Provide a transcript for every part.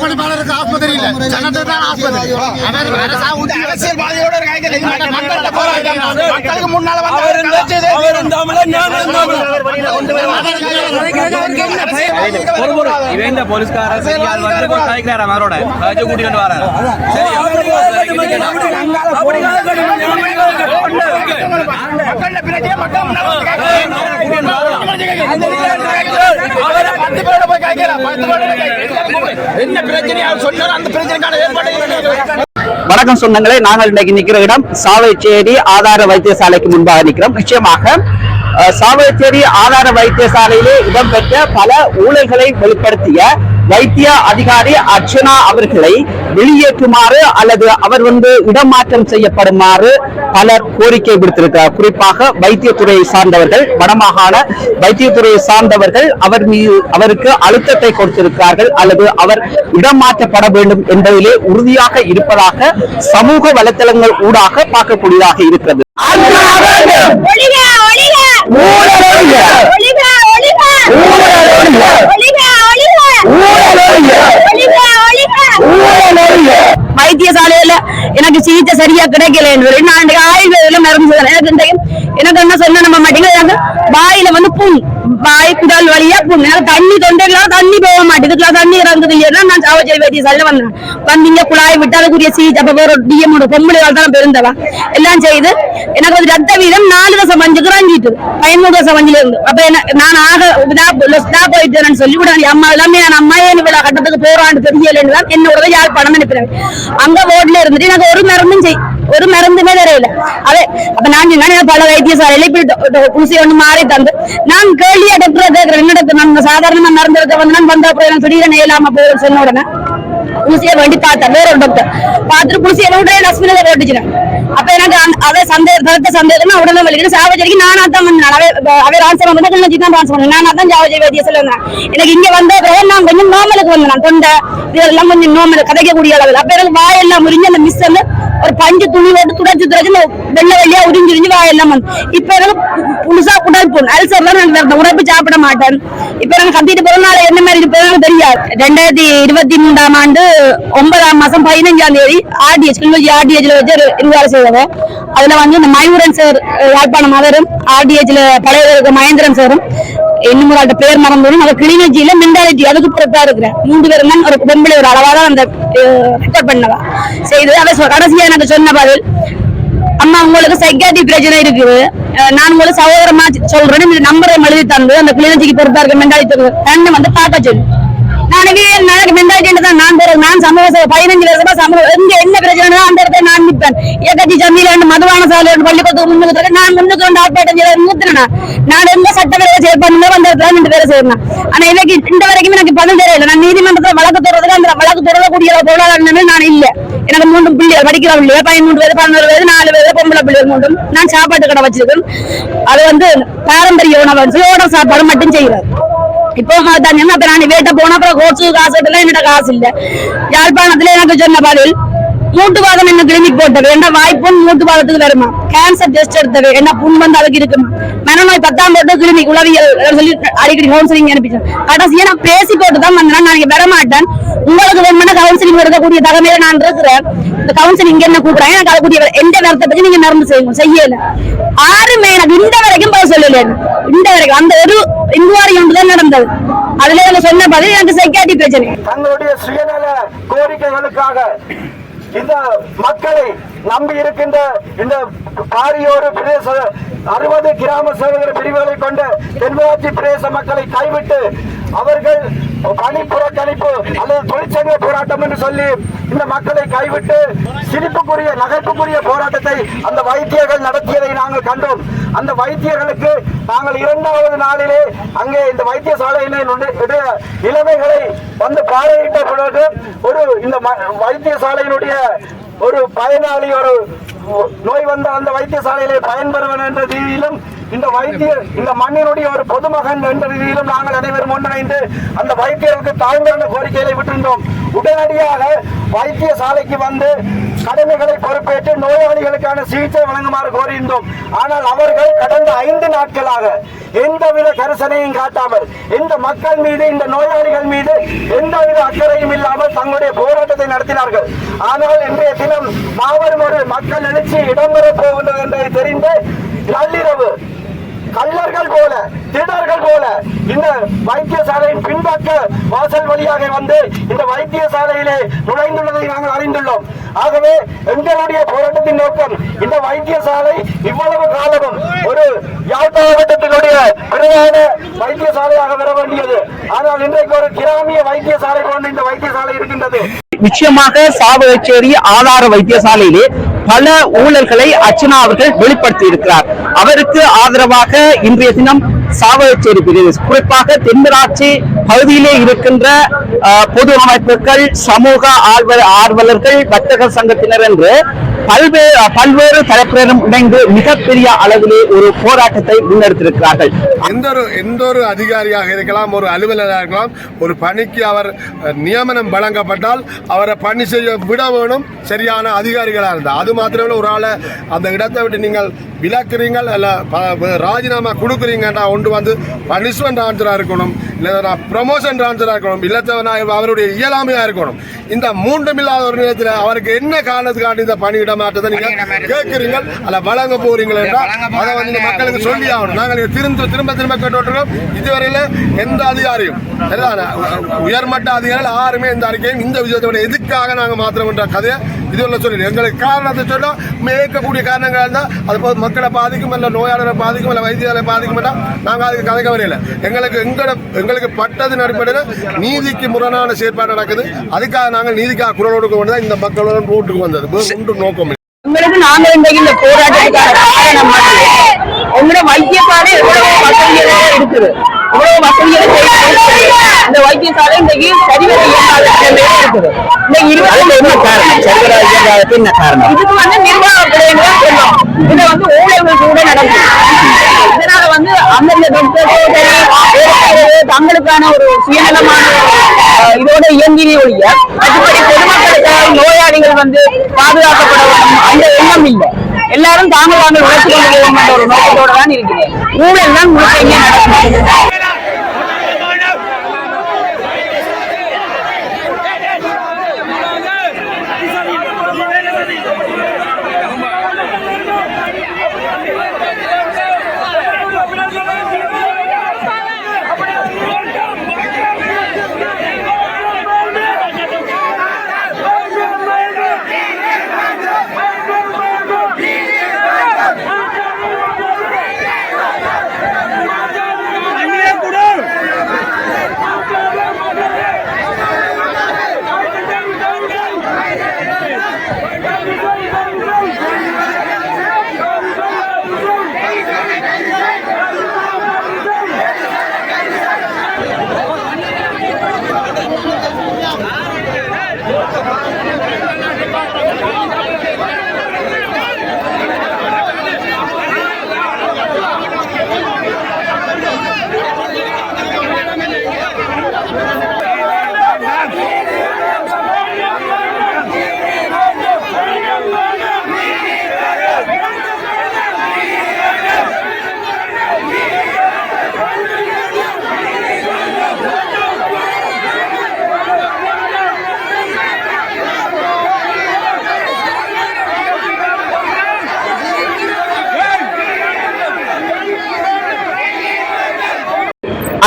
பணிப்பாளருக்கு ஆஸ்பத்திரி இல்ல, ஜனத்துக்கு தான் ஆஸ்பத்திரி. அரசியல்வாதியோட மக்களுக்கு முன்னால போலீஸ்கார அவரோட கூட்டிட்டு வர வணக்கம் சொந்தங்களே, நாங்கள் இன்னைக்கு நிக்கிற இடம் சாவகச்சேரி ஆதார வைத்தியசாலைக்கு முன்பாக நிற்கிறோம். நிச்சயமாக சாவகச்சேரி ஆதார வைத்தியசாலையிலே இடம்பெற்ற பல ஊழல்களை வெளிப்படுத்திய வைத்திய அதிகாரி அர்ச்சனா அவர்களை வெளியேற்றுமாறு அல்லது அவர் இடமாற்றம் செய்யப்படுமாறு பலர் கோரிக்கை விடுத்திருக்கிறார். குறிப்பாக வைத்தியத்துறையை சார்ந்தவர்கள், வடமாகாண வைத்தியத்துறையை சார்ந்தவர்கள் அவருக்கு அழுத்தத்தை கொடுத்திருக்கிறார்கள் அல்லது அவர் இடமாற்றப்பட வேண்டும் என்பதிலே உறுதியாக இருப்பதாக சமூக வலைத்தளங்கள் ஊடாக பார்க்கக்கூடியதாக இருக்கிறது. வைத்தியசாலையில எனக்கு சிகிச்சை சரியா கிடைக்கல. 2 ஆண்டு ஆயுர்வேதில மருந்து எனக்கு என்ன சொன்ன நம்ம மாட்டேங்க. வாயில புண், வாய் குடல் வழியா புண், தண்ணி தொண்டைலாம் தண்ணி போக மாட்டேங்குது. தண்ணி இறங்குது இல்லையா நான் சாவச்சேரி வைத்தியசாலையில வந்தேன். வந்தீங்க குழாய் விட்டு அதுக்குரிய சிகிச்சை. அப்ப வேற டிஎம் பொம்பளைகள் தான் பெருந்தவா எல்லாம் செய்து எனக்கு ரத்த வீதம் 4.5 குறைஞ்சிட்டு 13.5 இருந்து. அப்ப நான் போயிட்டேன்னு சொல்லி விட அம்மா எல்லாமே அம்மா ஏன் விழா கட்டத்துக்கு போறான்னு தெரியலன்னு என்னோட யாழ்ப்பாணம் அனுப்பினேன். அங்க ரோட்ல இருந்துட்டு எனக்கு ஒரு மருந்துமே தெரியல. அதே அப்ப நான் பல வைத்தியசாலையில இப்படி குசி ஒண்ணு மாறி தந்து நான் கேள்வியா டாக்டர் கேட்கிறேன். என்ன டாக்டர் நான் சாதாரணமா மருந்து எடுக்க வந்து வந்த அப்புறம் திடீர்னு இல்லாம போய் சொன்ன உடனே குசியை வேண்டி பார்த்தேன். வேற ஒரு டாக்டர் பார்த்துட்டு குசியை விட்டு டஸ்ட்பின்ல போட்டுச்சுனேன். அப்ப எனக்கு அதே சந்தேகமா உடனே வலிக்கிட்டு சாவச்சேரிக்கு நானா தான் வந்தேன். அவை ரான்சம் வந்து கிளஞ்சி தான் ரான்சம் பண்ணேன். நானா தான் சாவச்சேரி வைத்தியசாலை வந்தேன். எனக்கு இங்க வந்த நான் கொஞ்சம் நார்மலுக்கு வந்தேன். நான் தொண்டை இதெல்லாம் கொஞ்சம் நார்மல் கதைக்கக்கூடிய அளவில். அப்ப எனக்கு வாயெல்லாம் முறிஞ்சு அந்த மிஸ் வந்து ஒரு பஞ்சு துணி போட்டு துடைச்சு வெள்ளை வெள்ளையா உறிஞ்சிரிஞ்சு வாயெல்லாம் வந்து இப்ப எனக்கு புதுசா குடல் புண் அல்சர்லாம் எனக்கு உரைப்பு சாப்பிட மாட்டேன். இப்ப எனக்கு கத்திட்டு போறதுனால என்ன மாதிரி இருப்பது தெரியாது. 2023ஆம் ஆண்டு 9ஆம் மாசம் 15ஆம் தேதி ஆர்டிஎச்ல வச்சு வேலை செய்வாங்க. அதுல இந்த மயூரன் சார் யாழ்ப்பாணம் அவரும் ஆர்டிஎச்ல பழைய மகேந்திரன் சாரும் இன்னும் ஒரு பேர் மறந்துடும். அவர் கிளிநொச்சியில மென்டாலிட்டி அதுக்கு பொறுப்பா இருக்கிறேன். 3 பேரும் தான் ஒரு பொம்பளை ஒரு அளவாதான் அந்த ரெக்கார்ட் பண்ணவா செய்து. அதை கடைசியா எனக்கு சொன்ன பதில், அம்மா உங்களுக்கு சைக்காட்ரி பிரச்சனை இருக்குது, நான் உங்களுக்கு சகோதரமா சொல்றேன், இந்த நம்பரை எழுதி தந்து அந்த கிளிநொச்சிக்கு பொறுப்பா இருக்க மென்டாலிட்டி தன்னை பார்க்க சொல்லு. நான் மென்டாலிட்டி தான் நான் சமூக 15 வருஷமா சமூகம் என்ன பிரச்சனை அந்த இடத்துல நான் நிற்பேன். இயக்கத்தி சந்தியில மதுவான சாலை பள்ளிக்கூடத்துக்கு முன்னுக்கு நான் முன்னுக்கு ஆர்ப்பாட்டம் ஊத்துறேன். நான் எந்த சட்டப்பேரவை செயற்படணும் அந்த இடத்துல 2 பேரை செய்யணும். ஆனா இன்னைக்கு இந்த வரைக்கும் எனக்கு பதில் தெரியல. நான் நீதிமன்றத்தில் வழக்கு தொடர்றதுல அந்த வழக்கு தொடரக்கூடிய பொருளாதார நான் இல்ல. எனக்கு 3 பிள்ளைகள் படிக்கிற பிள்ளைகள் 13 வயது 11 வயது 4 வயது பொம்பளை பிள்ளைகள் 3. நான் சாப்பாட்டு கடை வச்சிருக்கேன். அது பாரம்பரிய உணவு சாப்பாடு மட்டும் செய்யறது. இப்போ நான் வீட்டை போன அப்புறம் கோச்சு காசு என்னோட காசு இல்ல. யாழ்ப்பாணத்துல எனக்கு சொன்ன பதில், மூட்டுவாதம் என்ன கிளினிக் போட்டது என்ன வாய்ப்பும் மூட்டுவாதத்துக்கு வருமா, கேன்சர் டெஸ்ட் எடுத்தது என்ன புண் வந்து அதுக்கு இருக்குமா, மனநோய் 10ஆம் போட்டு கிளினிக் உளவியல் சொல்லி அடிக்கடி கவுன்சிலிங் அனுப்பிச்சேன். கடைசியா நான் பேசி போட்டு தான் வந்தேன். நான் இங்க வரமாட்டேன், உங்களுக்கு வேணும்னா கவுன்சிலிங் எடுக்கக்கூடிய தகமையில நான் இருக்கிறேன். இந்த கவுன்சிலிங் என்ன கூப்பிடுறேன், எனக்கு அதுக்கூடிய எந்த நேரத்தை பத்தி நீங்க மறந்து செய்யல. யாருமே எனக்கு இந்த வரைக்கும் போக சொல்லல. இந்த வரைக்கும் அந்த ஒரு இன்குவாரி ஒன்றுதான் நடந்தது. அதுல எனக்கு சொன்ன பதில் எனக்கு சைக்காட்ரி பிரச்சனை. தங்களுடைய சுயநல கோரிக்கைகளுக்காக இந்த மக்களை நம்பி இருக்கின்ற இந்த பாரியோடு பிரதேச 60 கிராம சேவகர் பிரிவுகளை கொண்ட தென்மராட்சி பிரதேச மக்களை கைவிட்டு அவர்கள் பணி புறக்கணிப்பு அல்லது தொழிற்சங்க போராட்டம் என்று சொல்லி இந்த மக்களை கைவிட்டு சிரிப்புக்குரிய நகைப்புக்குரிய போராட்டத்தை அந்த வைத்தியர்கள் நடத்தியதை நாங்கள் கண்டோம். அந்த வைத்தியர்களுக்கு நாங்கள் 2வது நாளிலே அங்கே இந்த வைத்தியசாலையினுடைய நிலைமைகளை பார்வையிட்ட பிறகு இந்த வைத்தியசாலையினுடைய ஒரு பயனாளி ஒரு நோய் வந்த அந்த வைத்தியசாலையிலே பயன்பெறுவன் என்ற ரீதியிலும் இந்த மண்ணினுடைய ஒரு பொதுமகன் என்ற ரீதியிலும் நாங்கள் அனைவரும் ஒன்றிணைந்து அந்த வைத்தியருக்கு தாழ்ந்த கோரிக்கைகளை விட்டிருந்தோம். உடனடியாக வைத்தியசாலைக்கு வந்து கடமைகளை பொறுப்பேற்று நோயாளிகளுக்கான சிகிச்சை வழங்குமாறு கோரியிருந்தோம். ஆனால் அவர்கள் கடந்த 5 நாட்களாக எந்தவித கரிசனையும் காட்டாமல் இந்த மக்கள் மீது இந்த நோயாளிகள் மீது எந்தவித அக்கறையும் இல்லாமல் தங்களுடைய போராட்டத்தை நடத்தினார்கள். ஆனால் இன்றைய தினம் மாபெரும் ஒரு மக்கள் எழுச்சி இடம்பெறப் போகின்றது என்பதை தெரிந்து நள்ளிரவு கள்ளர்கள் போல திருடர்கள் போல இந்த வைத்தியசாலையின் பின்பக்க வாசல் வழியாக வந்து இந்த வைத்தியசாலையிலே நுழைந்துள்ளதை நாங்கள் அறிந்துள்ளோம். ஆகவே எங்களுடைய போராட்டத்தின் நோக்கம் இந்த வைத்தியசாலை இவ்வளவு காலமும் ஒரு யாழ் மாவட்டத்தினுடைய பிரதான வைத்தியசாலையாக வர வேண்டியது. ஆனால் இன்றைக்கு ஒரு கிராமிய வைத்தியசாலை போன்ற இந்த வைத்தியசாலை இருக்கின்றது. நிச்சயமாக சாவகச்சேரி ஆதார வைத்தியசாலையிலே பல ஊழல்களை அர்ச்சனா அவர்கள் வெளிப்படுத்தி இருக்கிறார். அவருக்கு ஆதரவாக இன்றைய தினம் சாவகச்சேரி பிரிவு குறிப்பாக தென்மராட்சி பகுதியிலே இருக்கின்ற பொது அமைப்புகள், சமூக ஆர்வலர்கள், வர்த்தக சங்கத்தினர் என்று பல்வேறு தரப்பினரும் இணைந்து மிகப்பெரிய அளவிலே ஒரு போராட்டத்தை முன்னெடுத்திருக்கிறார்கள். எந்த ஒரு அதிகாரியாக இருக்கலாம், ஒரு அலுவலராக இருக்கலாம், ஒரு பணிக்கு அவர் நியமனம் வழங்கப்பட்டால் அவரை பணி செய்ய விட வேணும் சரியான அதிகாரிகளாக இருந்தால். அது மாத்திரமே ஒரு ஆளை அந்த இடத்தை விட்டு நீங்கள் விலக்குறீங்கள் அல்ல ராஜினாமா கொடுக்குறீங்கன்னா ஒன்று வந்து பனிஷ்மெண்ட் ஆன்சராக இருக்கணும், இல்லை ப்ரமோஷன் ஆன்சராக இருக்கணும், இல்லை அவருடைய இயலாமையாக இருக்கணும். இந்த மூன்றும் இல்லாத ஒரு நேரத்தில் அவருக்கு என்ன காரணத்துக்காண்டி இந்த பணியிடம் மாற்றத்தை நீங்கள் கேட்குறீங்கள் அல்ல வழங்க போறீங்கள் என்றால் அதை வந்து மக்களுக்கு சொல்லி ஆகணும். நாங்கள் திரும்ப கேட்டுவிட்டுருக்கோம். இதுவரையில் எந்த அதிகாரியும் உயர்மட்ட அதிகாரிகள் யாருமே இந்த அறிக்கையும் இந்த விஷயத்தோட எதுக்காக நாங்கள் மாத்திரம் என்ற கதையை இதுவரை சொல்லி எங்களுக்கு காரணத்தை சொன்னால் மேற்கக்கூடிய காரணங்கள் இருந்தால் அது மக்களை பாதிக்கும், இல்லை நோயாளரை பாதிக்கும், இல்லை வைத்தியரை பாதிக்கும் என்றால் நாங்கள் அதுக்கு கதைக்க வரையில. எங்களுக்கு பட்டது அடிப்படையில் நீதிக்கு முரணான செயற்பாடு நடக்குது. அதுக்காக நாங்கள் நீதிக்காக குரல் கொடுக்க வேண்டியதான் இந்த மக்களோட ரோட்டுக்கு வந்தது. ஒன்று நோக்கம் உங்களுக்கு நாங்கள் இன்றைக்கு இந்த போராட்டத்துக்கான காரணம் உங்களோட வைத்தியசாலை எவ்வளவு வசதிகளோட இருக்குது, எவ்வளவு வசதிகளை இந்த வைத்தியசாலை இன்றைக்கு சரிவர இயங்காத நிலையில இருக்குது. இதுக்கு வந்து நிர்வாக பிள்ளைங்க சொல்லும், இதை வந்து ஊழல்கள் கூட நடக்கும். இதனால வந்து அந்தந்த தங்களுக்கான ஒரு சுயநலமான இதோட இயங்கினே ஒழிய மற்றபடி பொதுமக்களுக்காக நோயாளிகள் வந்து பாதுகாக்கப்பட வேண்டும் அந்த எண்ணம் இல்லை. எல்லாரும் தாங்கள் உழைத்து கொண்டு போகும் என்ற ஒரு நோக்கத்தோடு தான் இருக்கிறேன். ஊழல் தான் முழுக்க இங்கே நடக்கும்.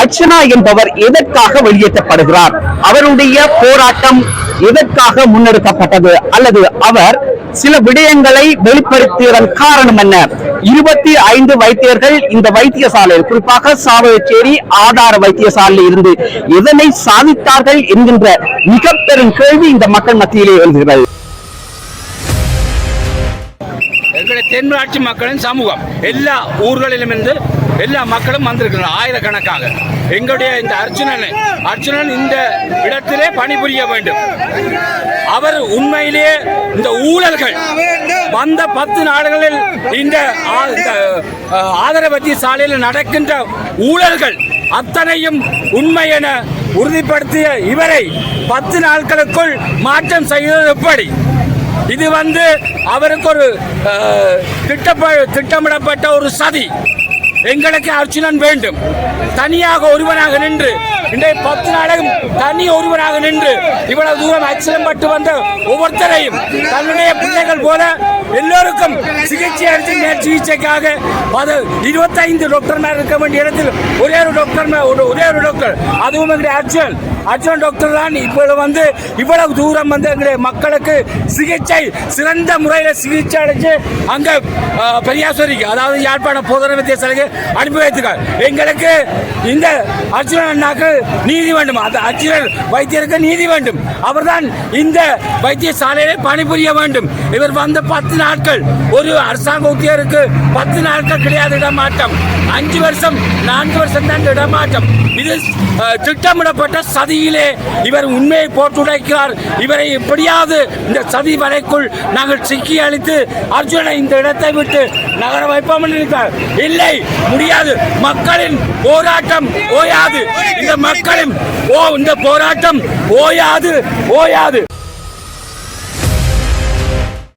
அர்ச்சனா என்பவர் எதற்காக வெளியேற்றப்படுகிறார்? அவருடைய போராட்டம் எதற்காக முன்னெடுக்கப்பட்டது? அல்லது அவர் சில விடயங்களை வெளிப்படுத்தியதன் காரணம் என்ன? 25 வைத்தியர்கள் இந்த வைத்தியசாலையில் குறிப்பாக சாவகச்சேரி ஆதார வைத்தியசாலையில் இருந்து எதனை சாதித்தார்கள் என்கின்ற மிக பெரும் கேள்வி இந்த மக்கள் மத்தியிலே எழுகிறது. எங்களுடைய தென்மராட்சி மக்களின் சமூகம் எல்லா ஊர்களிலும் இருந்து எல்லா மக்களும் வந்திருக்கிறார் ஆயிரக்கணக்காக. எங்களுடைய இந்த அர்ச்சுனன் இந்த இடத்திலே பணிபுரிய வேண்டும். அவர் உண்மையிலேயே இந்த ஊழல்கள் வந்த 10 நாடுகளில் இந்த ஆதரவு வைத்தியசாலையில் நடக்கின்ற ஊழல்கள் அத்தனையும் உண்மை என உறுதிப்படுத்திய இவரை 10 நாட்களுக்குள் மாற்றம் செய்வது எப்படி? இது வந்து அவருக்கு ஒரு திட்டமிடப்பட்ட ஒரு சதி. எங்களுக்கு அர்ச்சுனன் வேண்டும். தனியாக ஒருவனாக நின்று இன்றைய 10 நாடகம் தனி ஒருவராக நின்று இவ்வளவு தூரம் அச்சலம் பட்டு வந்த ஒவ்வொருத்தரையும் தன்னுடைய பிள்ளைகள் போல எல்லோருக்கும் சிகிச்சை அளித்து மேல் சிகிச்சைக்காக 25 டாக்டர்மார் இருக்க வேண்டிய இடத்தில் ஒரே ஒரு டாக்டர் அதுவும் எங்களுடைய அர்ச்சுனன் டாக்டர் தான் இப்பொழுது இவ்வளவு தூரம் எங்களுடைய மக்களுக்கு சிகிச்சை சிறந்த முறையில் சிகிச்சை அளித்து அங்க பெரியாஸ்வரிக்கு அதாவது யாழ்ப்பாண போதனா வித்தியாசாலைக்கு அனுப்பி வைத்திருக்கார். எங்களுக்கு இந்த அர்ச்சுனன் அண்ணாக்கு நீதி வேண்டும். அந்த அர்ச்சுனன் வைத்தியருக்கு நீதி வேண்டும். அவர்தான் இந்த வைத்தியசாலையிலே பணிபுரிய வேண்டும். இவர் வந்த 10 நாட்கள் ஒரு அரசாங்க உத்தியோகருக்கு 10 நாட்கள் கிடையாது இடமாற்றம். 5 வருஷம் 4 வருஷம் தான் இடமாற்றம். இது திட்டமிடப்பட்ட சதியிலே இவர் உண்மையை போட்டுடைக்கிறார். இவரை எப்படியாவது இந்த சதி வலைக்குள் நாங்கள் சிக்கி அளித்து அர்ஜுனனை இந்த இடத்தை விட்டு நகர வைப்போம் நினைத்தார். இல்லை, முடியாது. மக்களின் போராட்டம் ஓயாது. இந்த மக்களின் இந்த போராட்டம் ஓயாது.